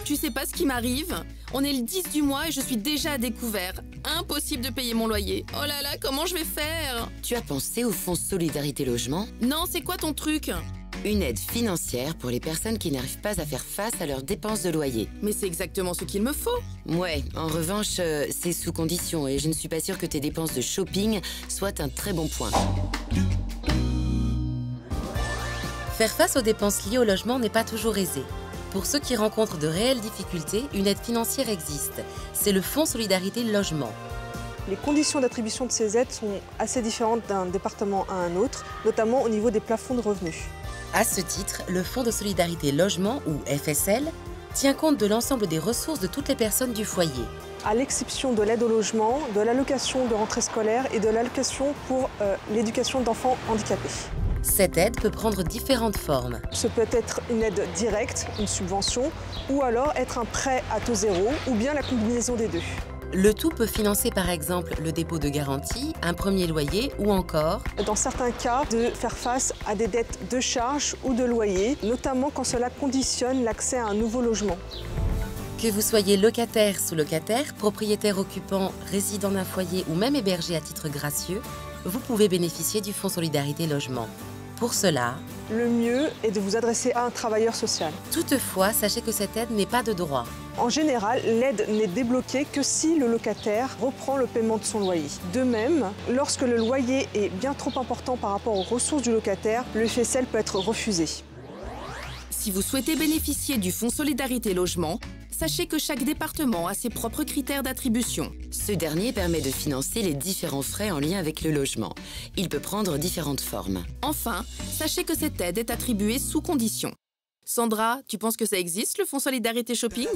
Tu sais pas ce qui m'arrive? On est le 10 du mois et je suis déjà à découvert. Impossible de payer mon loyer. Oh là là, comment je vais faire? Tu as pensé au fonds Solidarité Logement? Non, c'est quoi ton truc? Une aide financière pour les personnes qui n'arrivent pas à faire face à leurs dépenses de loyer. Mais c'est exactement ce qu'il me faut. Ouais, en revanche, c'est sous condition et je ne suis pas sûre que tes dépenses de shopping soient un très bon point. Faire face aux dépenses liées au logement n'est pas toujours aisé. Pour ceux qui rencontrent de réelles difficultés, une aide financière existe. C'est le Fonds Solidarité Logement. Les conditions d'attribution de ces aides sont assez différentes d'un département à un autre, notamment au niveau des plafonds de revenus. À ce titre, le Fonds de Solidarité Logement, ou FSL, tient compte de l'ensemble des ressources de toutes les personnes du foyer. À l'exception de l'aide au logement, de l'allocation de rentrée scolaire et de l'allocation pour l'éducation d'enfants handicapés. Cette aide peut prendre différentes formes. Ce peut être une aide directe, une subvention, ou alors être un prêt à taux zéro, ou bien la combinaison des deux. Le tout peut financer par exemple le dépôt de garantie, un premier loyer ou encore, dans certains cas, de faire face à des dettes de charges ou de loyer, notamment quand cela conditionne l'accès à un nouveau logement. que vous soyez locataire, sous-locataire, propriétaire occupant, résident d'un foyer ou même hébergé à titre gracieux, vous pouvez bénéficier du Fonds Solidarité Logement. Pour cela, Le mieux est de vous adresser à un travailleur social. toutefois, sachez que cette aide n'est pas de droit. En général, l'aide n'est débloquée que si le locataire reprend le paiement de son loyer. De même, lorsque le loyer est bien trop important par rapport aux ressources du locataire, le FSL peut être refusé. Si vous souhaitez bénéficier du Fonds Solidarité Logement, sachez que chaque département a ses propres critères d'attribution. Ce dernier permet de financer les différents frais en lien avec le logement. Il peut prendre différentes formes. Enfin, sachez que cette aide est attribuée sous condition. Sandra, tu penses que ça existe, le Fonds Solidarité Shopping ?